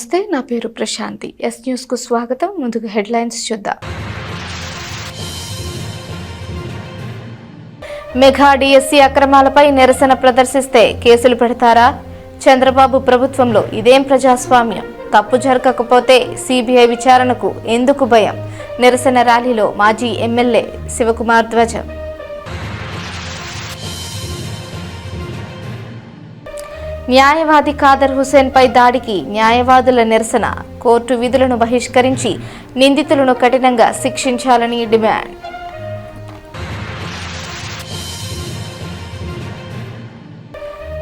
నమస్తే, నా పేరు ప్రశాంతి. ఎస్ న్యూస్ కు స్వాగతం. ముందుగా హెడ్లైన్స్ చూద్దాం. మెగా డిఎస్సి అక్రమాలపై నిరసన ప్రదర్శిస్తే కేసులు పెడతారా? చంద్రబాబు ప్రభుత్వంలో ఇదేం ప్రజాస్వామ్యం? తప్పు జరగకపోతే సిబిఐ విచారణకు ఎందుకు భయం? నిరసన ర్యాలీలో మాజీ ఎమ్మెల్యే శివకుమార్ ధ్వజం. న్యాయవాది ఖాదర్ హుసేన్పై దాడికి న్యాయవాదుల నిరసన. కోర్టు విధులను బహిష్కరించి నిందితులను కఠినంగా శిక్షించాలని డిమాండ్.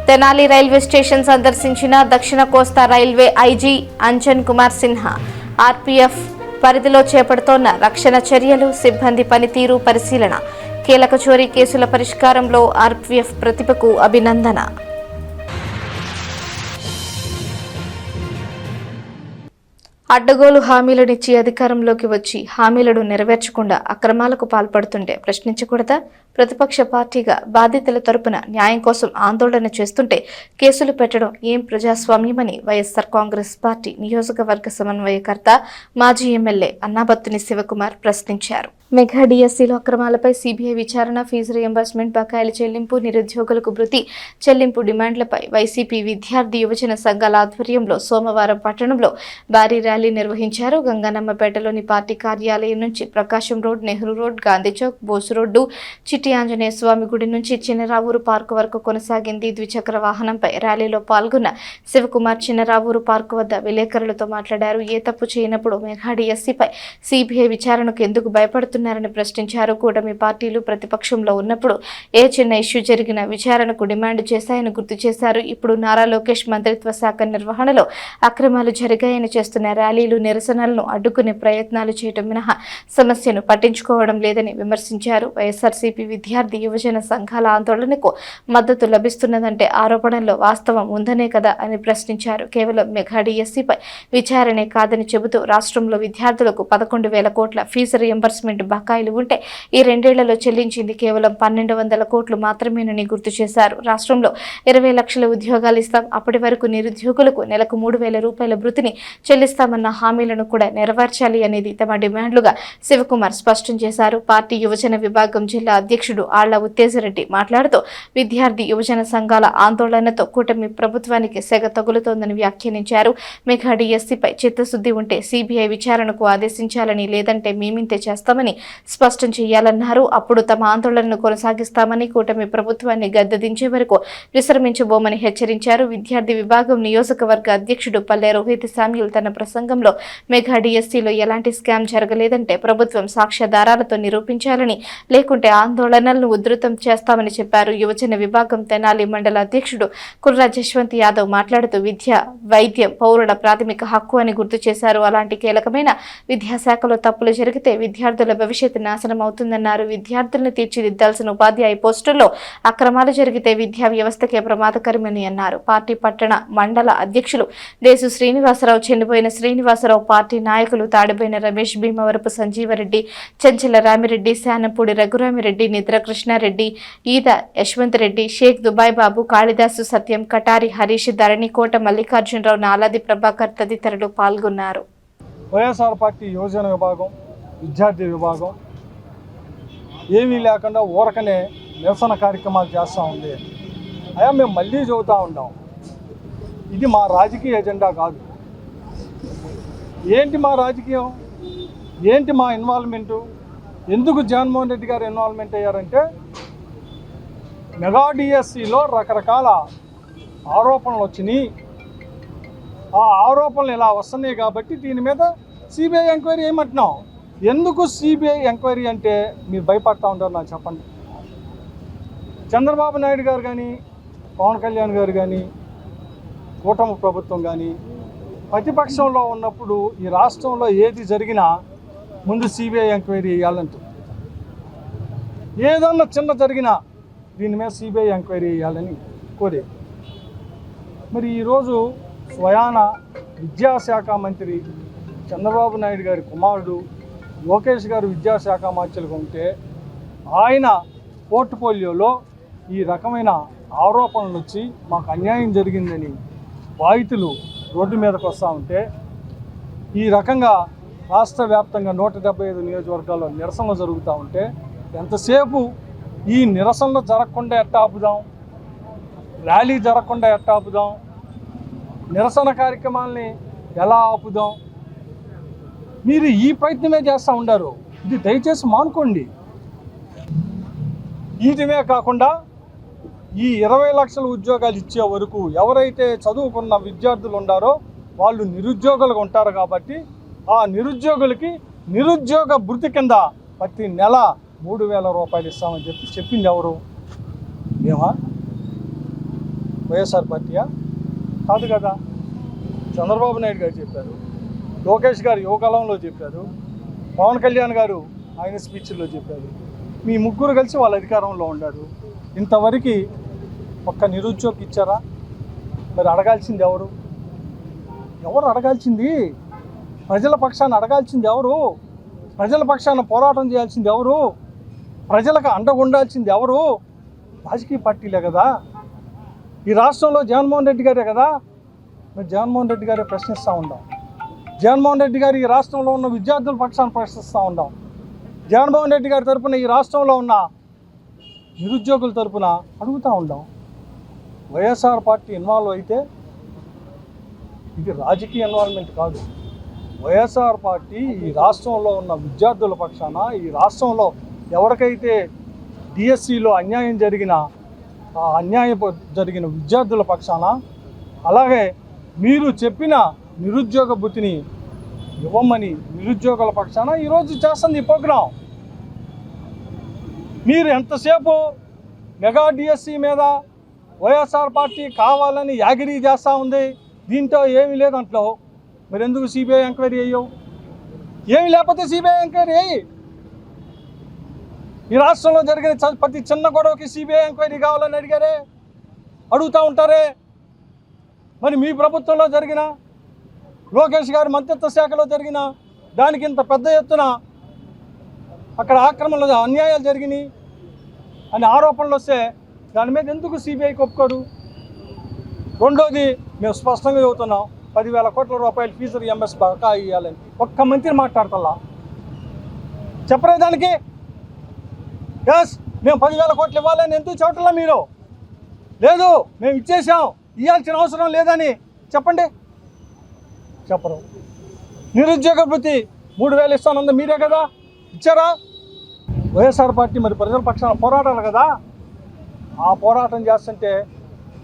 తెనాలి రైల్వే స్టేషన్ సందర్శించిన దక్షిణ కోస్తా railway IG Anjan Kumar Sinha. RPF పరిధిలో చేపడుతోన్న రక్షణ చర్యలు, సిబ్బంది పనితీరు పరిశీలన. కీలక చోరీ కేసుల పరిష్కారంలో ఆర్పీఎఫ్ ప్రతిభకు అభినందన. అడ్డగోలు హామీలనిచ్చి అధికారంలోకి వచ్చి హామీలను నెరవేర్చకుండా అక్రమాలకు పాల్పడుతుంటే ప్రశ్నించకూడదా? ప్రతిపక్ష పార్టీగా బాధితుల తరపున న్యాయం కోసం ఆందోళన చేస్తుంటే కేసులు పెట్టడం ఏం ప్రజాస్వామ్యమని వైఎస్ఆర్ కాంగ్రెస్ పార్టీ నియోజకవర్గ సమన్వయకర్త మాజీ ఎమ్మెల్యే అన్నాబత్తుని శివకుమార్ ప్రశ్నించారు. మెగా డిఎస్సీలో అక్రమాలపై సిబిఐ విచారణ, ఫీజు రియంబర్స్మెంట్, బకాయిల చెల్లింపు, నిరుద్యోగులకు భృతి చెల్లింపు డిమాండ్లపై వైసీపీ విద్యార్థి యువజన సంఘాల ఆధ్వర్యంలో సోమవారం పట్టణంలో భారీ ర్యాలీ నిర్వహించారు. గంగన్నమ్మపేటలోని పార్టీ కార్యాలయం నుంచి ప్రకాశం రోడ్, నెహ్రూ రోడ్, గాంధీ చౌక్, బోసు రోడ్డు, చిట్టి ఆంజనేయ స్వామి గుడి నుంచి చిన్నరావూరు పార్కు వరకు కొనసాగింది. ద్విచక్ర వాహనంపై ర్యాలీలో పాల్గొన్న శివకుమార్ చిన్నరావూరు పార్కు వద్ద విలేకరులతో మాట్లాడారు. ఏ తప్పు చేయనప్పుడు మెగా డిఎస్సీపై సిబిఐ విచారణకు ఎందుకు భయపడుతున్నారని ప్రశ్నించారు. కూటమి పార్టీలు ప్రతిపక్షంలో ఉన్నప్పుడు ఏ చిన్న ఇష్యూ జరిగినా విచారణకు డిమాండ్ చేశాయని గుర్తు చేశారు. ఇప్పుడు నారా లోకేష్ మంత్రిత్వ శాఖ నిర్వహణలో అక్రమాలు జరిగాయని చేస్తున్న ర్యాలీలు, నిరసనలను అడ్డుకునే ప్రయత్నాలు చేయడం మినహా సమస్యను పట్టించుకోవడం లేదని విమర్శించారు. వైఎస్ఆర్సీపీ విద్యార్థి యువజన సంఘాల ఆందోళనకు మద్దతు లభిస్తున్నదంటే ఆరోపణల్లో వాస్తవం ఉందనే కదా అని ప్రశ్నించారు. కేవలం మెగా డిఎస్సీపై విచారణే కాదని చెబుతూ రాష్ట్రంలో విద్యార్థులకు 11,000 కోట్ల ఫీజు రియంబర్స్మెంట్ బకాయిలు ఉంటే ఈ 2 ఏళ్లలో చెల్లించింది కేవలం 1,200 కోట్లు మాత్రమేనని గుర్తు చేశారు. రాష్ట్రంలో 20 లక్షల ఉద్యోగాలు ఇస్తాం, అప్పటి వరకు నిరుద్యోగులకు నెలకు 3,000 రూపాయల భృతిని చెల్లిస్తామన్న హామీలను కూడా నెరవేర్చాలి అనేది తమ డిమాండ్లుగా శివకుమార్ స్పష్టం చేశారు. పార్టీ యువజన విభాగం జిల్లా అధ్యక్షుడు ఆళ్ల ఉత్తేజరెడ్డి మాట్లాడుతూ విద్యార్థి యువజన సంఘాల ఆందోళనతో కూటమి ప్రభుత్వానికి సెగ తగులుతోందని వ్యాఖ్యానించారు. మెగా డిఎస్సీపై చిత్తశుద్ధి ఉంటే సిబిఐ విచారణకు ఆదేశించాలని, లేదంటే మేమింతే చేస్తామని స్పష్టం చేయాలన్నారు. అప్పుడు తమ ఆందోళనను కొనసాగిస్తామని, కూటమి ప్రభుత్వాన్ని గద్దెదించే వరకు విశ్రమించబోమని హెచ్చరించారు. విద్యార్థి విభాగం నియోజకవర్గ అధ్యక్షుడు పల్లె రోహిత్ శామ్యూల్ తన ప్రసంగంలో మెగా డిఎస్సీలో ఎలాంటి స్కామ్ జరగలేదంటే ప్రభుత్వం సాక్ష్యాధారాలతో నిరూపించాలని, లేకుంటే ఆందోళనలను ఉధృతం చేస్తామని చెప్పారు. యువజన విభాగం తెనాలి మండల అధ్యక్షుడు కుర్రా జశ్వంత్ యాదవ్ మాట్లాడుతూ విద్య, వైద్యం పౌరుల ప్రాథమిక హక్కు అని గుర్తు చేశారు. అలాంటి కీలకమైన విద్యాశాఖలో తప్పులు జరిగితే విద్యార్థుల భవిష్యత్తు నాశనం అవుతుందన్నారు. విద్యార్థులను తీర్చిదిద్దాల్సిన ఉపాధ్యాయ పోస్టుల్లో అక్రమాలు జరిగితే విద్యా వ్యవస్థకే ప్రమాదకరమని అన్నారు. పార్టీ పట్టణ మండల అధ్యక్షులు దేశు శ్రీనివాసరావు, చెండిపోయిన శ్రీనివాసరావు, పార్టీ నాయకులు తాడిపోయిన రమేష్, భీమవరపు సంజీవరెడ్డి, చెంచల రామిరెడ్డి, శానంపూడి రఘురామిరెడ్డి, నిద్ర కృష్ణారెడ్డి, ఈద యశ్వంత్ రెడ్డి, షేక్ దుబాయ్ బాబు, కాళిదాసు, సత్యం, కటారి హరీష్, ధరణికోట మల్లికార్జునరావు, నాలాది ప్రభాకర్ తదితరులు పాల్గొన్నారు. వైఎస్ఆర్ పార్టీ యువజన విభాగం, విద్యార్థి విభాగం ఏమీ లేకుండా ఊరకనే నిరసన కార్యక్రమాలు చేస్తూ ఉంది. అయ్యా, మేము మళ్ళీ చెబుతూ ఉంటాం, ఇది మా రాజకీయ ఎజెండా కాదు. ఏంటి మా రాజకీయం, ఏంటి మా ఇన్వాల్వ్మెంటు? ఎందుకు జగన్మోహన్ రెడ్డి గారు ఇన్వాల్వ్మెంట్ అయ్యారంటే మెగా డిఎస్సీలో రకరకాల ఆరోపణలు వచ్చినాయి. ఆ ఆరోపణలు ఇలా వస్తున్నాయి కాబట్టి దీని మీద సిబిఐ ఎంక్వైరీ ఏమంటున్నాం. ఎందుకు సిబిఐ ఎంక్వైరీ అంటే మీరు భయపడతా ఉంటారు నాకు చెప్పండి. చంద్రబాబు నాయుడు గారు కానీ, పవన్ కళ్యాణ్ గారు కానీ, కూటమి ప్రభుత్వం కానీ ప్రతిపక్షంలో ఉన్నప్పుడు ఈ రాష్ట్రంలో ఏది జరిగినా ముందు సిబిఐ ఎంక్వైరీ చేయాలంటుంది. ఏదన్నా చిన్న జరిగినా దీని మీద సిబిఐ ఎంక్వైరీ చేయాలని కోరేది. మరి ఈరోజు స్వయాన విద్యాశాఖ మంత్రి చంద్రబాబు నాయుడు గారి కుమారుడు లోకేష్ గారు విద్యాశాఖ మంత్రులుగా ఉంటే ఆయన పోర్ట్ఫోలియోలో ఈ రకమైన ఆరోపణలు వచ్చి మాకు అన్యాయం జరిగిందని బాధితులు రోడ్డు మీదకి వస్తూ ఉంటే ఈ రకంగా రాష్ట్ర వ్యాప్తంగా 175 నియోజకవర్గాల్లో నిరసనలు జరుగుతూ ఉంటే ఎంతసేపు ఈ నిరసనలు జరగకుండా ఎట్టా ఆపుదాం, ర్యాలీ జరగకుండా ఎట్టా ఆపుదాం, నిరసన కార్యక్రమాలని ఎలా ఆపుదాం, మీరు ఈ ప్రయత్నమే చేస్తూ ఉండారు. ఇది దయచేసి మానుకోండి. వీటిమే కాకుండా ఈ 20 లక్షల ఉద్యోగాలు ఇచ్చే వరకు ఎవరైతే చదువుకున్న విద్యార్థులు ఉన్నారో వాళ్ళు నిరుద్యోగులుగా ఉంటారు. కాబట్టి ఆ నిరుద్యోగులకి నిరుద్యోగ భృతి కింద ప్రతి నెల 3,000 రూపాయలు ఇస్తామని చెప్పింది ఎవరు? మేమా? వైఎస్ఆర్ పార్టీయా? కాదు కదా. చంద్రబాబు నాయుడు గారు చెప్పారు, లోకేష్ గారు యువకాలంలో చెప్పారు, పవన్ కళ్యాణ్ గారు ఆయన స్పీచ్ల్లో చెప్పారు. మీ ముగ్గురు కలిసి వాళ్ళ అధికారంలో ఉన్నారు. ఇంతవరకు ఒక్క నిరుద్యోగి ఇచ్చారా? మరి అడగాల్సింది ఎవరు? ఎవరు అడగాల్సింది? ప్రజల పక్షాన అడగాల్సింది ఎవరు? ప్రజల పక్షాన పోరాటం చేయాల్సింది ఎవరు? ప్రజలకు అండగా ఉండాల్సింది ఎవరు? రాజకీయ పార్టీలే కదా. ఈ రాష్ట్రంలో జగన్మోహన్ రెడ్డి గారే కదా. మరి జగన్మోహన్ రెడ్డి గారే ప్రశ్నిస్తూ ఉండాం. జగన్మోహన్ రెడ్డి గారు ఈ రాష్ట్రంలో ఉన్న విద్యార్థుల పక్షాన ప్రశ్నిస్తూ ఉండాం. జగన్మోహన్ రెడ్డి గారి తరపున ఈ రాష్ట్రంలో ఉన్న నిరుద్యోగుల తరపున అడుగుతూ ఉండాం. వైఎస్ఆర్ పార్టీ ఇన్వాల్వ్ అయితే ఇది రాజకీయ ఇన్వాల్వ్మెంట్ కాదు. వైఎస్ఆర్ పార్టీ ఈ రాష్ట్రంలో ఉన్న విద్యార్థుల పక్షాన, ఈ రాష్ట్రంలో ఎవరికైతే డిఎస్సిలో అన్యాయం జరిగిన జరిగిన విద్యార్థుల పక్షాన, అలాగే మీరు చెప్పిన నిరుద్యోగ భృతిని ఇవ్వమని నిరుద్యోగుల పక్షాన ఈరోజు చేస్తుంది ఈ ప్రోగ్రాం. మీరు ఎంతసేపు మెగా డిఎస్సి మీద వైఎస్ఆర్ పార్టీ కావాలని యాగిరీ చేస్తూ ఉంది. దీంట్లో ఏమీ లేదంట్లో మరి ఎందుకు సిబిఐ ఎంక్వైరీ అయ్యవు? ఏమి లేకపోతే సిబిఐ ఎంక్వైరీ అయ్యి. ఈ రాష్ట్రంలో జరిగిన ప్రతి చిన్న గొడవకి సిబిఐ ఎంక్వైరీ కావాలని అడిగారే, అడుగుతూ ఉంటారే. మరి మీ ప్రభుత్వంలో జరిగిన, లోకేష్ గారి మంత్రిత్వ శాఖలో జరిగిన దానికి ఇంత పెద్ద ఎత్తున అక్కడ ఆక్రమణలు అన్యాయాలు జరిగినాయి అని ఆరోపణలు వస్తే దాని మీద ఎందుకు సిబిఐకి ఒప్పుకోరు? రెండోది, మేము స్పష్టంగా చెబుతున్నాం, 10,000 కోట్ల రూపాయలు ఫీజు రీయింబర్స్ బాగా ఇవ్వాలని ఒక్క మంత్రి మాట్లాడతల్లా. చెప్పరే దానికి? ఎస్, మేము 10,000 కోట్లు ఇవ్వాలని ఎందుకు చెప్పట్లా మీరు? లేదు, మేము ఇచ్చేసాం, ఇవ్వాల్సిన అవసరం లేదని చెప్పండి. చెప్పరు. నిరుద్యోగ భృతి 3,000 ఇస్తానంది మీరే కదా, ఇచ్చారా? వైఎస్ఆర్ పార్టీ మరి ప్రజల పక్షాన పోరాటాలు కదా. ఆ పోరాటం చేస్తుంటే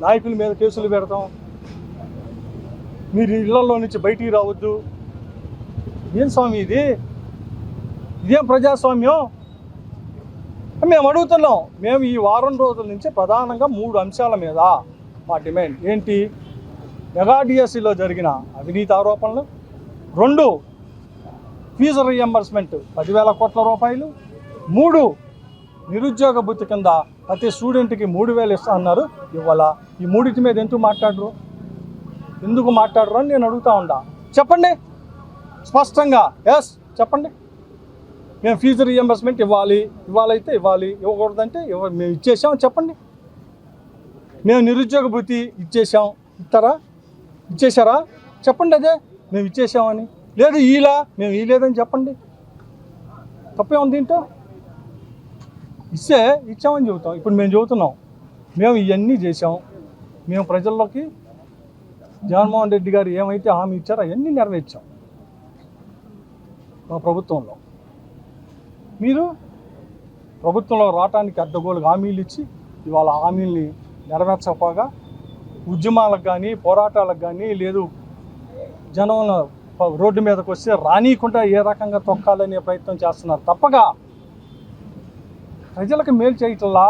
నాయకుల మీద కేసులు పెడతాం, మీరు ఇళ్లలో నుంచి బయటికి రావద్దు. ఏం స్వామి ఇది? ఇదేం ప్రజాస్వామ్యం? మేము అడుగుతున్నాం. మేము ఈ వారం రోజుల నుంచి ప్రధానంగా 3 అంశాల మీద మా డిమాండ్ ఏంటి? మెగా డిఎస్సిలో జరిగిన అవినీతి ఆరోపణలు, 2 ఫీజు రీయింబర్స్మెంట్ 10,000 కోట్ల రూపాయలు, 3 నిరుద్యోగ భృతి కింద ప్రతి స్టూడెంట్కి 3,000 ఇస్తా అన్నారు, ఇవ్వాలా? ఈ మూడింటి మీద ఎందుకు మాట్లాడరు అని నేను అడుగుతూ ఉండా. చెప్పండి స్పష్టంగా. ఎస్ చెప్పండి, మేము ఫీజు రీయింబర్స్మెంట్ ఇవ్వాలైతే ఇవ్వాలి, ఇవ్వకూడదంటే మేము ఇచ్చేసాం చెప్పండి. మేము నిరుద్యోగ భృతి ఇచ్చేశారా చెప్పండి. అదే మేము ఇచ్చేసామని. లేదు మేము ఇవ్వలేదని చెప్పండి. తప్పే ఉంది దీంట్లో? ఇచ్చామని చెబుతాం. ఇప్పుడు మేము చెబుతున్నాం, మేము ఇవన్నీ చేసాం. మేము ప్రజల్లోకి జగన్మోహన్ రెడ్డి గారు ఏమైతే హామీ ఇచ్చారో అవన్నీ నెరవేర్చాం మా ప్రభుత్వంలో. మీరు ప్రభుత్వంలో రావటానికి అడ్డగోలుగా హామీలు ఇచ్చి ఇవాళ హామీల్ని నెరవేర్చకపోగా ఉద్యమాలకు కానీ పోరాటాలకు కానీ, లేదు జనం రోడ్డు మీదకి వస్తే రానీయకుండా ఏ రకంగా తొక్కాలనే ప్రయత్నం చేస్తున్నారు తప్పగా ప్రజలకు మేలు చేయట్లా.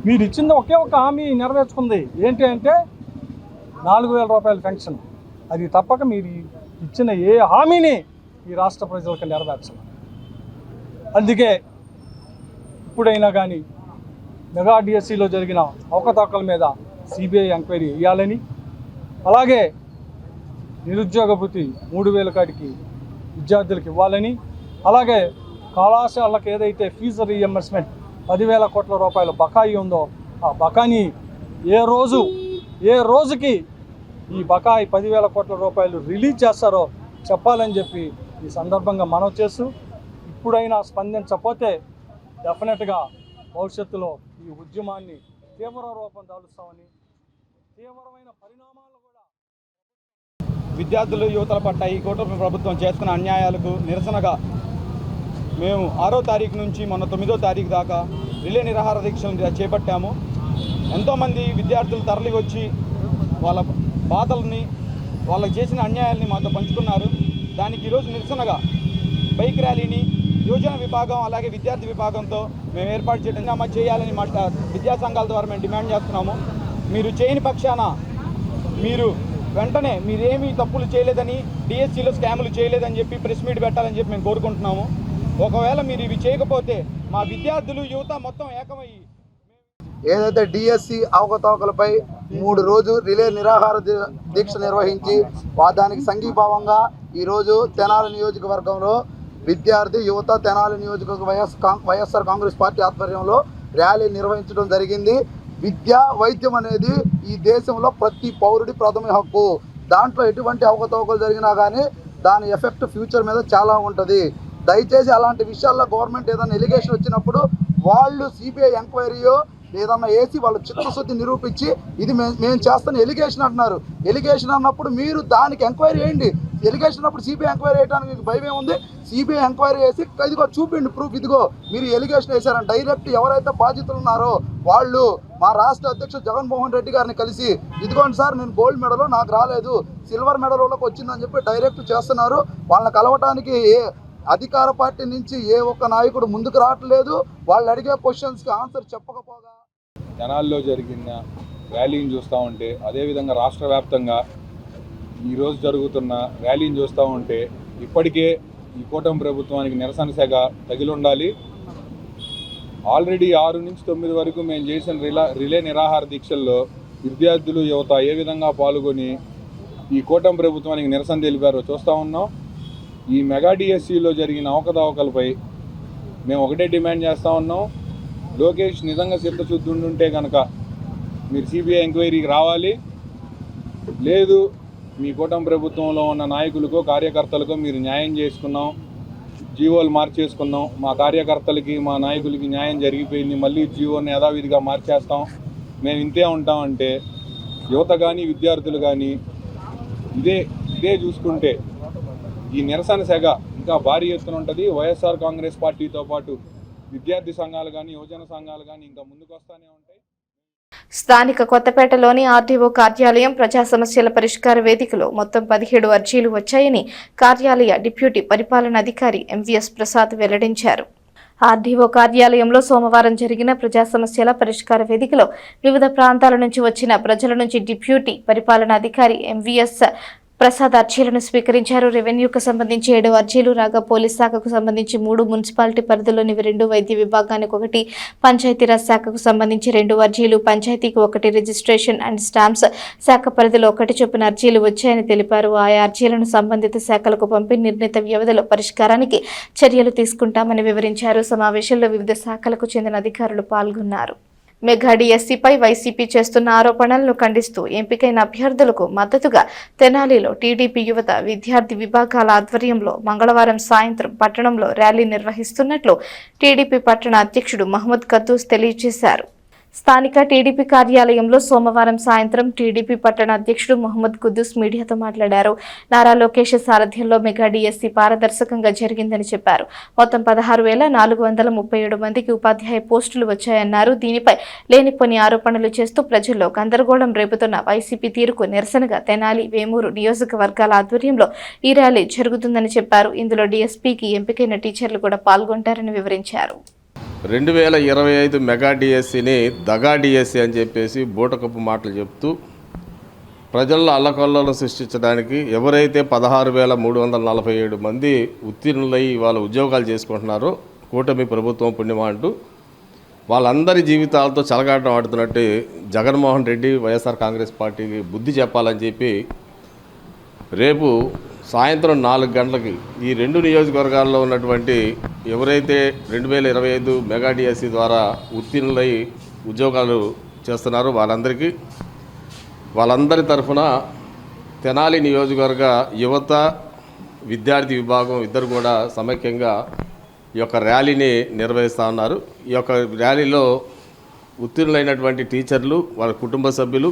మీరు ఇచ్చింది ఒకే ఒక హామీ నెరవేర్చుకుంది. ఏంటి అంటే 4,000 రూపాయల పెన్షన్. అది తప్పక మీరు ఇచ్చిన ఏ హామీని ఈ రాష్ట్ర ప్రజలకు నెరవేర్చాలి. అందుకే ఇప్పుడైనా కానీ మెగా డిఎస్సిలో జరిగిన అవకతవకల మీద సిబిఐ ఎంక్వైరీ చేయాలని, అలాగే నిరుద్యోగ భృతి 3,000 కాడికి విద్యార్థులకు ఇవ్వాలని, అలాగే కళాశాలకు ఏదైతే ఫీజు రీయింబర్స్మెంట్ 10,000 కోట్ల రూపాయల బకాయి ఉందో ఆ బకాయిని ఏ రోజుకి ఈ బకాయి 10,000 కోట్ల రూపాయలు రిలీజ్ చేస్తారో చెప్పాలని చెప్పి ఈ సందర్భంగా మనవి చేస్తూ, ఇప్పుడైనా స్పందించకపోతే డెఫినెట్గా భవిష్యత్తులో ఈ ఉద్యమాన్ని తీవ్ర రూపం దాలుస్తామని, తీవ్రమైన పరిణామాలు కూడా. విద్యార్థులు యువతల పట్ల ఈ కూటమి ప్రభుత్వం చేస్తున్న అన్యాయాలకు నిరసనగా మేము 6వ తారీఖు నుంచి మొన్న 9వ తారీఖు దాకా రిలే నిరాహార దీక్షలు చేపట్టాము. ఎంతోమంది విద్యార్థులు తరలి వచ్చి వాళ్ళ బాధల్ని, వాళ్ళకి చేసిన అన్యాయాల్ని మాతో పంచుకున్నారు. దానికి ఈరోజు నిరసనగా బైక్ ర్యాలీని యువజన విభాగం అలాగే విద్యార్థి విభాగంతో మేము ఏర్పాటు చేయాలని విద్యా సంఘాల ద్వారా మేము డిమాండ్ చేస్తున్నాము. మీరు చేయని పక్షాన మీరు వెంటనే మీరేమీ తప్పులు చేయలేదని, డిఎస్సిలో స్కాములు చేయలేదని చెప్పి ప్రెస్ మీట్ పెట్టాలని చెప్పి మేము కోరుకుంటున్నాము. ఒకవేళ మీరు ఇవి చేయకపోతే మా విద్యార్థులు యువత మొత్తం ఏకమయ్యి ఏదైతే డిఎస్సి అవకతవకలపై 3 రోజు రిలే నిరాహార దీక్ష నిర్వహించి దానికి సంఘీభావంగా ఈరోజు తెనాలి నియోజకవర్గంలో విద్యార్థి యువత తెనాలి నియోజకవర్గ వైఎస్ఆర్ కాంగ్రెస్ పార్టీ ఆధ్వర్యంలో ర్యాలీ నిర్వహించడం జరిగింది. విద్య వైద్యం అనేది ఈ దేశంలో ప్రతి పౌరుడి ప్రథమ హక్కు. దాంట్లో ఎటువంటి అవకతవకలు జరిగినా కానీ దాని ఎఫెక్ట్ ఫ్యూచర్ మీద చాలా ఉంటుంది. దయచేసి అలాంటి విషయాల్లో గవర్నమెంట్ ఏదైనా ఎలిగేషన్ వచ్చినప్పుడు వాళ్ళు సిబిఐ ఎంక్వైరీయో ఏదన్నా వేసి వాళ్ళు చిత్తశుద్ధి నిరూపించి ఇది మేము చేస్తున్న ఎలిగేషన్ అంటున్నారు. ఎలిగేషన్ అన్నప్పుడు మీరు దానికి ఎంక్వైరీ చేయండి. ఎలిగేషన్ అన్నప్పుడు సిబిఐ ఎంక్వైరీ వేయడానికి మీకు భయం ఏముంది? సిబిఐ ఎంక్వైరీ వేసి ఇదిగో చూపిండి ప్రూఫ్, ఇదిగో మీరు ఎలిగేషన్ వేశారని డైరెక్ట్ ఎవరైతే బాధితులు ఉన్నారో వాళ్ళు మా రాష్ట్ర అధ్యక్షుడు జగన్మోహన్ రెడ్డి గారిని కలిసి ఇదిగోండి సార్ నేను గోల్డ్ మెడల్ నాకు రాలేదు, సిల్వర్ మెడల్ వాళ్ళకి వచ్చిందని చెప్పి డైరెక్ట్ చేస్తున్నారు. వాళ్ళని కలవటానికి అధికార పార్టీ నుంచి ఏ ఒక్క నాయకుడు ముందుకు రావట్లేదు. వాళ్ళు అడిగే క్వశ్చన్స్కి ఆన్సర్ చెప్పకపోగా తెనాలిలో జరిగిన ర్యాలీని చూస్తూ ఉంటే, అదేవిధంగా రాష్ట్ర వ్యాప్తంగా ఈరోజు జరుగుతున్న ర్యాలీని చూస్తూ ఉంటే ఇప్పటికే ఈ కూటమి ప్రభుత్వానికి నిరసన సెగ తగిలుండాలి. ఆల్రెడీ 6 నుంచి 9 వరకు మేము చేసిన రిలే నిరాహార దీక్షల్లో విద్యార్థులు యువత ఏ విధంగా పాల్గొని ఈ కూటమి ప్రభుత్వానికి నిరసన తెలిపారో చూస్తూ ఉన్నాం. ఈ మెగా డిఎస్సిలో జరిగిన అవకతవకలపై మేము ఒకటే డిమాండ్ చేస్తూ ఉన్నాం. లోకేష్ నిజంగా చిత్తశుద్ధి ఉండుంటే కనుక మీరు సిబిఐ ఎంక్వైరీకి రావాలి. లేదు మీ కూటమి ప్రభుత్వంలో ఉన్న నాయకులకు కార్యకర్తలకు మీరు న్యాయం చేసుకున్నాం, జీవోలు మార్చేసుకున్నాం, మా కార్యకర్తలకి మా నాయకులకి న్యాయం జరిగిపోయింది, మళ్ళీ జీవోని యథావిధిగా మార్చేస్తాం, మేము ఇంతే ఉంటామంటే యువత కానీ విద్యార్థులు కానీ ఇదే చూసుకుంటే ఈ నిరసన సెగ ఇంకా భారీ ఎత్తున ఉంటుంది. వైఎస్ఆర్ కాంగ్రెస్ పార్టీతో పాటు విద్యార్థి సంఘాలు కానీ యువజన సంఘాలు కానీ ఇంకా ముందుకు వస్తూనే ఉంటాయి. స్థానిక కొత్తపేటలోని ఆర్టీఓ కార్యాలయం ప్రజా సమస్యల పరిష్కార వేదికలో మొత్తం 17 అర్జీలు వచ్చాయని కార్యాలయ డిప్యూటీ పరిపాలనాధికారి ఎంవీఎస్ ప్రసాద్ వెల్లడించారు. ఆర్డీఓ కార్యాలయంలో సోమవారం జరిగిన ప్రజా సమస్యల పరిష్కార వేదికలో వివిధ ప్రాంతాల నుంచి వచ్చిన ప్రజల నుంచి డిప్యూటీ పరిపాలనాధికారి ఎంవీఎస్ ప్రసాద్ అర్జీలను స్వీకరించారు. రెవెన్యూకు సంబంధించి 7 అర్జీలు రాగా పోలీస్ శాఖకు సంబంధించి 3, మున్సిపాలిటీ పరిధిలోని 2, వైద్య విభాగానికి 1, పంచాయతీరాజ్ శాఖకు సంబంధించి 2 అర్జీలు, పంచాయతీకి 1, రిజిస్ట్రేషన్ అండ్ స్టాంప్స్ శాఖ పరిధిలో 1 చొప్పున అర్జీలు వచ్చాయని తెలిపారు. ఆయా అర్జీలను సంబంధిత శాఖలకు పంపి నిర్ణీత వ్యవధిలో పరిష్కారానికి చర్యలు తీసుకుంటామని వివరించారు. సమావేశంలో వివిధ శాఖలకు చెందిన అధికారులు పాల్గొన్నారు. మెగా డిఎస్సిపై వైసీపీ చేస్తున్న ఆరోపణలను ఖండిస్తూ ఎంపికైన అభ్యర్థులకు మద్దతుగా తెనాలిలో టీడీపీ యువత విద్యార్థి విభాగాల ఆధ్వర్యంలో మంగళవారం సాయంత్రం పట్టణంలో ర్యాలీ నిర్వహిస్తున్నట్లు టీడీపీ పట్టణ అధ్యక్షుడు మహమ్మద్ కద్దూస్ తెలియజేశారు. స్థానిక టీడీపీ కార్యాలయంలో సోమవారం సాయంత్రం టీడీపీ పట్టణ అధ్యక్షుడు మహమ్మద్ కుద్దూస్ మీడియాతో మాట్లాడారు. నారా లోకేష్ సారథ్యంలో మెగా డిఎస్సి పారదర్శకంగా జరిగిందని చెప్పారు. మొత్తం 16,437 మందికి ఉపాధ్యాయ పోస్టులు వచ్చాయన్నారు. దీనిపై లేనిపోని ఆరోపణలు చేస్తూ ప్రజల్లో గందరగోళం రేపుతున్న వైసీపీ తీరుకు నిరసనగా తెనాలి, వేమూరు నియోజకవర్గాల ఆధ్వర్యంలో ఈ ర్యాలీ జరుగుతుందని చెప్పారు. ఇందులో డిఎస్పీకి ఎంపికైన టీచర్లు కూడా పాల్గొంటారని వివరించారు. 2025 మెగా డిఎస్సిని దగా డిఎస్సి అని చెప్పేసి బూటకప్పు మాటలు చెప్తూ ప్రజల్లో అల్లకల్లోలను సృష్టించడానికి ఎవరైతే 16,347 మంది ఉత్తీర్ణులై వాళ్ళ ఉద్యోగాలు చేసుకుంటున్నారో కూటమి ప్రభుత్వం పుణ్యమా అంటూ వాళ్ళందరి జీవితాలతో చెలగాటం ఆడుతున్నట్టు జగన్మోహన్ రెడ్డి వైఎస్ఆర్ కాంగ్రెస్ పార్టీకి బుద్ధి చెప్పాలని చెప్పి రేపు సాయంత్రం 4 గంటలకి ఈ 2 నియోజకవర్గాల్లో ఉన్నటువంటి ఎవరైతే 2025 మెగా డిఎస్సి ద్వారా ఉత్తీర్ణులై ఉద్యోగాలు చేస్తున్నారో వాళ్ళందరి తరఫున తెనాలి నియోజకవర్గ యువత విద్యార్థి విభాగం ఇద్దరు కూడా సమైక్యంగా ఈ యొక్క ర్యాలీని నిర్వహిస్తూ ఉన్నారు. ఈ యొక్క ర్యాలీలో ఉత్తీర్ణులైనటువంటి టీచర్లు, వాళ్ళ కుటుంబ సభ్యులు,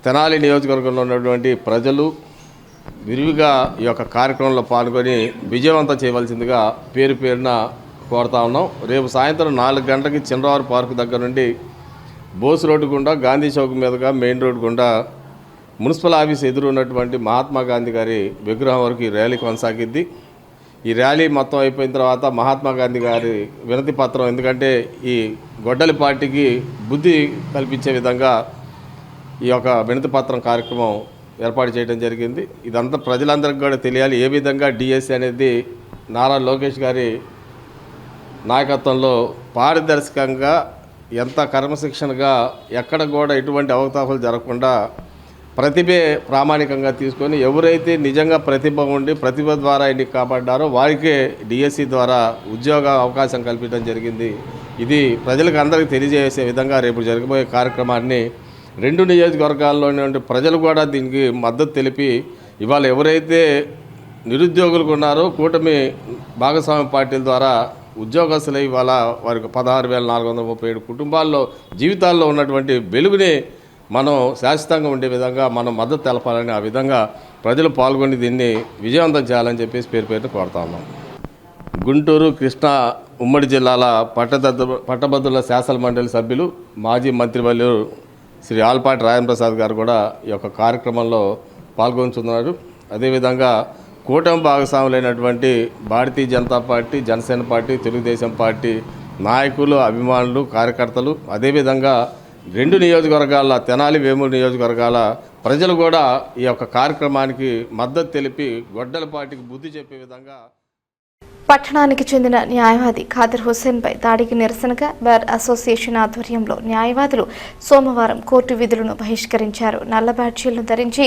తెనాలి నియోజకవర్గంలో ఉన్నటువంటి ప్రజలు విరివిగా ఈ యొక్క కార్యక్రమంలో పాల్గొని విజయవంతం చేయవలసిందిగా పేరు పేరున కోరుతా ఉన్నాం. రేపు సాయంత్రం 4 గంటలకి చిన్నవారి పార్కు దగ్గర నుండి బోస్ రోడ్డు గుండా గాంధీ చౌక్ మీదుగా మెయిన్ రోడ్డు గుండా మున్సిపల్ ఆఫీస్ ఎదురు ఉన్నటువంటి మహాత్మా గాంధీ గారి విగ్రహం వరకు ఈ ర్యాలీ కొనసాగిద్ది. ఈ ర్యాలీ మొత్తం అయిపోయిన తర్వాత మహాత్మా గాంధీ గారి వినతి పత్రం, ఎందుకంటే ఈ గొడ్డలి పార్టీకి బుద్ధి కల్పించే విధంగా ఈ యొక్క వినతి పత్రం కార్యక్రమం ఏర్పాటు చేయడం జరిగింది. ఇదంతా ప్రజలందరికీ కూడా తెలియాలి. ఏ విధంగా డిఎస్సి అనేది నారా లోకేష్ గారి నాయకత్వంలో పారదర్శకంగా, ఎంత క్రమశిక్షణగా, ఎక్కడ కూడా ఎటువంటి అవకతవకలు జరగకుండా ప్రతిభే ప్రామాణికంగా తీసుకొని ఎవరైతే నిజంగా ప్రతిభ ఉండి ప్రతిభ ద్వారా ఎన్నిక కాపాడ్డారో వారికే డిఎస్సి ద్వారా ఉద్యోగ అవకాశం కల్పించడం జరిగింది. ఇది ప్రజలకు అందరికీ తెలియజేసే విధంగా రేపు జరగబోయే కార్యక్రమాన్ని 2 నియోజకవర్గాల్లోని ప్రజలు కూడా దీనికి మద్దతు తెలిపి ఇవాళ ఎవరైతే నిరుద్యోగులకు ఉన్నారో కూటమి భాగస్వామ్య పార్టీల ద్వారా ఉద్యోగస్తులు ఇవాళ వారికి 16,437 కుటుంబాల్లో జీవితాల్లో ఉన్నటువంటి వెలుగుని మనం శాశ్వతంగా ఉండే విధంగా మనం మద్దతు తెలపాలని, ఆ విధంగా ప్రజలు పాల్గొని దీన్ని విజయవంతం చేయాలని చెప్పేసి పేరు కోరుతా ఉన్నాం. గుంటూరు, కృష్ణా ఉమ్మడి జిల్లాల పట్టభద్రుల శాసన మండలి సభ్యులు, మాజీ మంత్రివర్యులు శ్రీ ఆల్పాటి రాజప్రసాద్ గారు కూడా ఈ యొక్క కార్యక్రమంలో పాల్గొంటున్నారు. అదేవిధంగా కూటమి భాగస్వాములైనటువంటి Bharatiya Janata party, Janasena party, Telugu Desam party నాయకులు, అభిమానులు, కార్యకర్తలు, అదేవిధంగా 2 నియోజకవర్గాల తెనాలి, వేమూరు నియోజకవర్గాల ప్రజలు కూడా ఈ యొక్క కార్యక్రమానికి మద్దతు తెలిపి గొడ్డల పార్టీకి బుద్ధి చెప్పే విధంగా పట్టణానికి చెందిన న్యాయవాది ఖాదర్ హుస్సేన్పై దాడికి నిరసనగా బార్ అసోసియేషన్ ఆధ్వర్యంలో న్యాయవాదులు సోమవారం కోర్టు విధులను బహిష్కరించారు. నల్ల బ్యాడ్జీలను ధరించి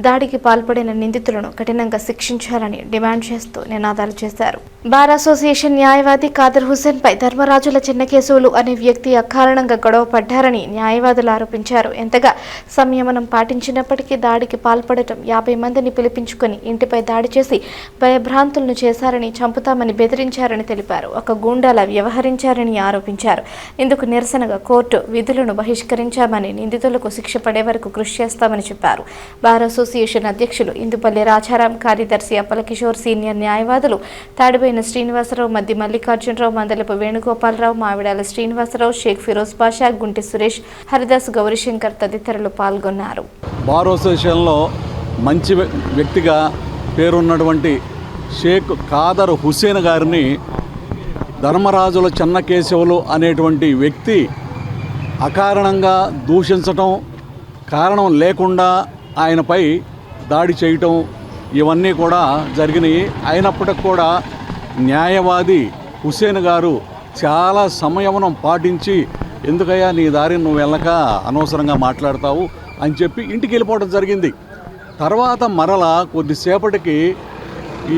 దాడికి పాల్పడిన నిందితులను కఠినంగా శిక్షించాలని డిమాండ్ చేస్తూ నినాదాలు చేశారు. బార్ అసోసియేషన్ న్యాయవాది ఖాదర్ హుస్సేన్పై ధర్మరాజుల చిన్నకేశవులు అనే వ్యక్తి అకారణంగా గొడవ పడ్డారని న్యాయవాదులు ఆరోపించారు. ఎంతగా సంయమనం పాటించినప్పటికీ దాడికి పాల్పడటం 50 మందిని పిలిపించుకొని ఇంటిపై దాడి చేసి భయభ్రాంతులను చేశారని, చంపుతామని బెదిరించారని తెలిపారు. ఒక గూండాలా వ్యవహరించారని ఆరోపించారు. ఇందుకు నిరసనగా కోర్టు విధులను బహిష్కరించామని, నిందితులకు శిక్ష పడే వరకు కృషి చేస్తామని చెప్పారు. బార్ అసోసియేషన్ అధ్యక్షులు ఇందుపల్లి రాజారాం, కార్యదర్శి అప్పలకిషోర్, సీనియర్ న్యాయవాదులు తాడిపోయిన శ్రీనివాసరావు, మద్ది మల్లికార్జునరావు, మందలపు వేణుగోపాలరావు, మావిడాల శ్రీనివాసరావు, షేక్ ఫిరోజ్ పాషా, గుంటి సురేష్, హరిదాస్, గౌరీశంకర్ తదితరులు పాల్గొన్నారు. బార్ అసోసియేషన్లో మంచి వ్యక్తిగా పేరున్నటువంటి షేక్ ఖాదర్ హుస్సేన్ గారిని ధర్మరాజుల చెన్నకేశవులు అనేటువంటి వ్యక్తి అకారణంగా దూషించటం, కారణం లేకుండా ఆయనపై దాడి చేయటం, ఇవన్నీ కూడా జరిగినాయి. అయినప్పటికి కూడా న్యాయవాది హుస్సేన్ గారు చాలా సంయమనం పాటించి, ఎందుకయ్యా నీ దారిని నువ్వు వెళ్ళక అనవసరంగా మాట్లాడతావు అని చెప్పి ఇంటికి వెళ్ళిపోవడం జరిగింది. తర్వాత మరలా కొద్దిసేపటికి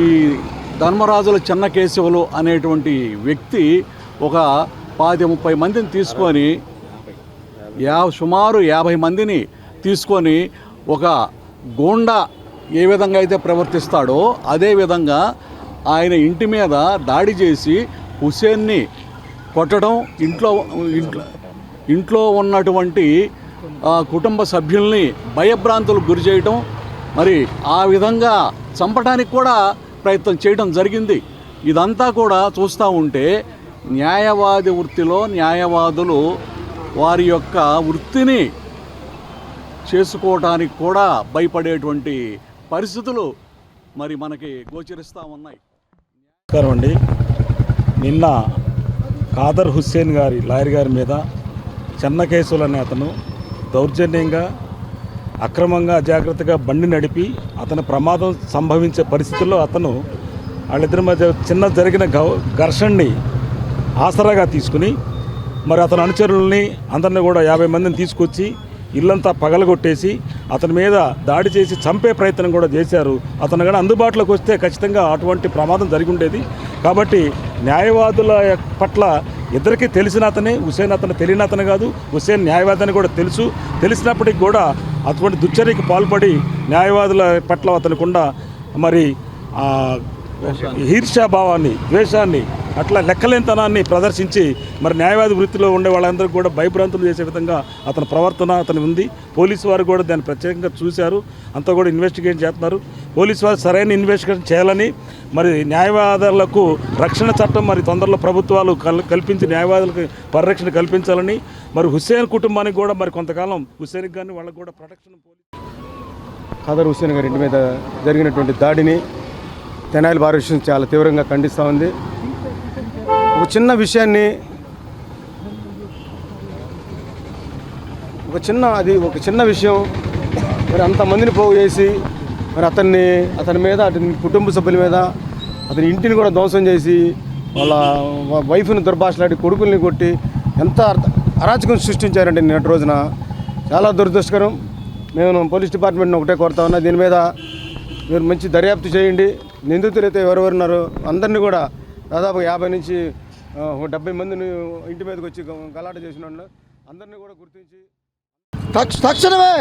ఈ ధర్మరాజుల చెన్నకేశవులు అనేటువంటి వ్యక్తి ఒక 20-30 మందిని తీసుకొని సుమారు 50 మందిని తీసుకొని ఒక గూండా ఏ విధంగా అయితే ప్రవర్తిస్తాడో అదే విధంగా ఆయన ఇంటి మీద దాడి చేసి హుస్సేన్ని కొట్టడం, ఇంట్లో ఉన్నటువంటి కుటుంబ సభ్యుల్ని భయభ్రాంతులకు గురి చేయటం, మరి ఆ విధంగా చంపడానికి కూడా ప్రయత్నం చేయడం జరిగింది. ఇదంతా కూడా చూస్తూ ఉంటే న్యాయవాది వృత్తిలో న్యాయవాదులు వారి యొక్క వృత్తిని చేసుకోవడానికి కూడా భయపడేటువంటి పరిస్థితులు మరి మనకి గోచరిస్తూ ఉన్నాయి. నమస్కారం అండి. నిన్న ఖాదర్ హుస్సేన్ గారి లాయర్ గారి మీద చెన్నకేశవులు అనే అతను దౌర్జన్యంగా, అక్రమంగా, అజాగ్రత్తగా బండి నడిపి అతని ప్రమాదం సంభవించే పరిస్థితుల్లో వాళ్ళిద్దరి మధ్య చిన్న జరిగిన ఘర్షణని ఆసరాగా తీసుకుని మరి అతని అనుచరుల్ని అందరినీ కూడా 50 మందిని తీసుకొచ్చి ఇల్లంతా పగలగొట్టేసి అతని మీద దాడి చేసి చంపే ప్రయత్నం కూడా చేశారు. అతను కానీ అందుబాటులోకి వస్తే ఖచ్చితంగా అటువంటి ప్రమాదం జరిగి ఉండేది. కాబట్టి న్యాయవాదుల పట్ల ఇద్దరికీ తెలిసిన అతనే హుస్సేన్, అతను తెలియని అతను కాదు. హుస్సేన్ న్యాయవాది అని కూడా తెలిసినప్పటికీ కూడా అటువంటి దుశ్చర్యకు పాల్పడి న్యాయవాదుల పట్ల అతనికుండా మరి ఈర్ష్యాభావాన్ని, ద్వేషాన్ని, అట్లా లెక్కలేనితనాన్ని ప్రదర్శించి మరి న్యాయవాది వృత్తిలో ఉండే వాళ్ళందరికీ కూడా భయభ్రాంతులు చేసే విధంగా అతని ప్రవర్తన అతని ఉంది. పోలీసు వారు కూడా దాన్ని ప్రత్యేకంగా చూశారు, అంతా కూడా ఇన్వెస్టిగేట్ చేస్తున్నారు. పోలీసు వారు సరైన ఇన్వెస్టిగేషన్ చేయాలని, మరి న్యాయవాదులకు రక్షణ చట్టం మరి తొందరలో ప్రభుత్వాలు కల్పించి న్యాయవాదులకు పరిరక్షణ కల్పించాలని, మరి హుస్సేన్ కుటుంబానికి కూడా మరి కొంతకాలం హుస్సేన్కి కానీ వాళ్ళకు కూడా ప్రొటెక్షన్. ఖాదర్ హుస్సేన్ గారి ఇంటి మీద జరిగినటువంటి దాడిని తెనాలి బార్ విషయం చాలా తీవ్రంగా ఖండిస్తూ ఉంది. ఒక చిన్న విషయాన్ని ఒక చిన్న విషయం మరి అంతమందిని పోగు చేసి మరి అతని మీద, అతని కుటుంబ సభ్యుల మీద, అతని ఇంటిని కూడా ధ్వంసం చేసి వాళ్ళ వైఫ్ని దుర్భాషలాడి కొడుకుల్ని కొట్టి ఎంత అరాచకం సృష్టించారంటే నిన్నటి రోజున చాలా దురదృష్టకరం. మేము పోలీస్ డిపార్ట్మెంట్ని ఒకటే కోరుతా ఉన్నా, దీని మీద మీరు మంచి దర్యాప్తు చేయండి. నిందితులు అయితే ఎవరెవరున్నారో అందరినీ కూడా దాదాపు 50 నుంచి 70 మందిని ఇంటి మీదకి వచ్చి గలాట చేసిన అందరినీ కూడా గుర్తించి తక్షణమే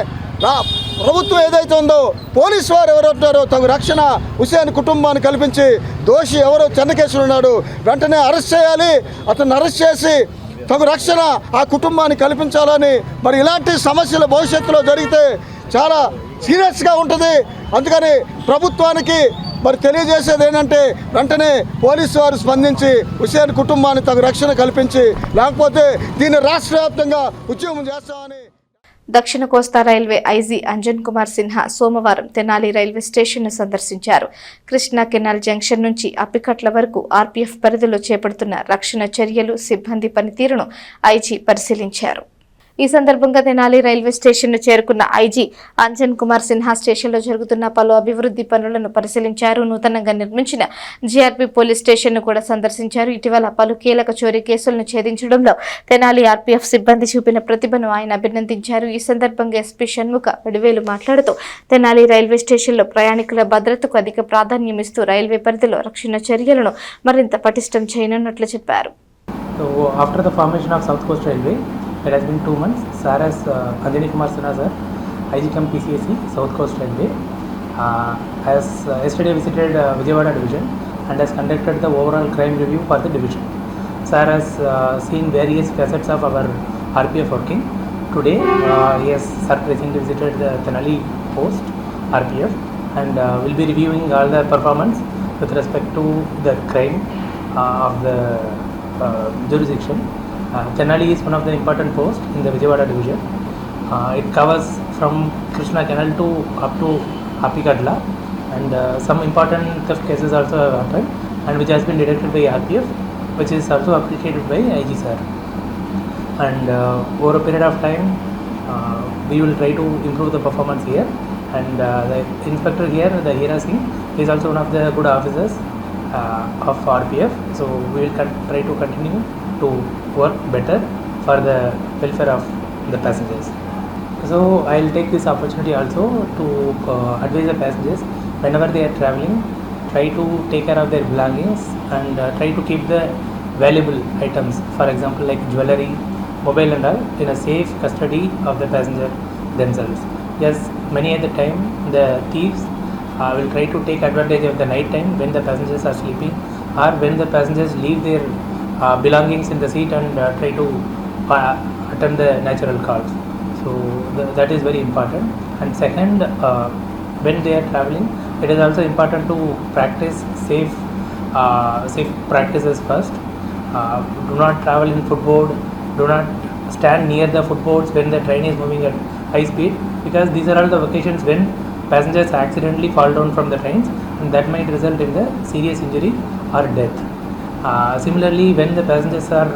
ప్రభుత్వం ఏదైతే ఉందో పోలీసు వారు ఎవరు ఉంటారో తగు రక్షణ హుస్సేన్ కుటుంబాన్ని కల్పించి దోషి ఎవరో చెన్నకేశ్వరుడు ఉన్నాడు వెంటనే అరెస్ట్ చేయాలి. అతన్ని అరెస్ట్ చేసి తగు రక్షణ ఆ కుటుంబాన్ని కల్పించాలని, మరి ఇలాంటి సమస్యలు భవిష్యత్తులో జరిగితే చాలా సీరియస్గా ఉంటుంది. అందుకని ప్రభుత్వానికి మరి తెలియజేసేది ఏంటంటే వెంటనే పోలీసు వారు స్పందించి హుస్సేన్ కుటుంబాన్ని తగు రక్షణ కల్పించి, లేకపోతే దీన్ని రాష్ట్ర వ్యాప్తంగా ఉద్యమం చేస్తామని. దక్షిణ కోస్తా రైల్వే ఐజీ అంజన్ కుమార్ సిన్హా సోమవారం తెనాలి రైల్వే స్టేషన్ను సందర్శించారు. కృష్ణా కెనాల్ జంక్షన్ నుంచి అప్పికట్ల వరకు ఆర్పీఎఫ్ పరిధిలో చేపడుతున్న రక్షణ చర్యలు, సిబ్బంది పనితీరును ఐజీ పరిశీలించారు. ఈ సందర్భంగా తెనాలి రైల్వే స్టేషన్ను చేరుకున్న ఐజీ అంజన్ కుమార్ సిన్హా స్టేషన్లో జరుగుతున్న పలు అభివృద్ధి పనులను పరిశీలించారు. నూతనంగా నిర్మించిన జీఆర్పీ పోలీస్ స్టేషన్ను కూడా సందర్శించారు. ఇటీవల పలు కీలక చోరీ కేసులను ఛేదించడంలో తెనాలి ఆర్పీఎఫ్ సిబ్బంది చూపిన ప్రతిభను ఆయన అభినందించారు. ఈ సందర్భంగా ఎస్పీ షణ్ముఖ వడివేలు మాట్లాడుతూ తెనాలి రైల్వే స్టేషన్లో ప్రయాణికుల భద్రతకు అధిక ప్రాధాన్యం ఇస్తూ రైల్వే పరిధిలో రక్షణ చర్యలను మరింత పటిష్టం చేయనున్నట్లు చెప్పారు. It has been 2 months. Sir has Anjani Kumar Sinha sir, IGCAM PCSC, South Coast Railway, has yesterday visited Vijayawada division and has conducted the overall crime review for the division. Sir has seen various facets of our RPF working. Today he has surprisingly visited the Tenali post RPF and will be reviewing all the performance with respect to the crime of the jurisdiction. Tenali is one of the important posts in the Vijayawada division. It covers from Krishna Canal to up to Appikadla, and some important theft cases also have happened, and which has been detected by RPF, which is also appreciated by IG sir. And over a period of time, we will try to improve the performance here. And the inspector here, the Hira Singh, is also one of the good officers of RPF. So we will try to continue to work better for the welfare of the passengers. So I will take this opportunity also to advise the passengers whenever they are traveling, try to take care of their belongings and try to keep the valuable items, for example like jewellery, mobile and all, in a safe custody of the passenger themselves. Yes, many at the time the thieves will try to take advantage of the night time when the passengers are sleeping, or when the passengers leave their belongings in the seat and try to attend the natural calls. So that is very important. And second, when they are traveling, it is also important to practice safe practices first. Do not travel in footboard, do not stand near the footboards when the train is moving at high speed, because these are all the occasions when passengers accidentally fall down from the trains, and that might result in the serious injury or death. Similarly, when the passengers are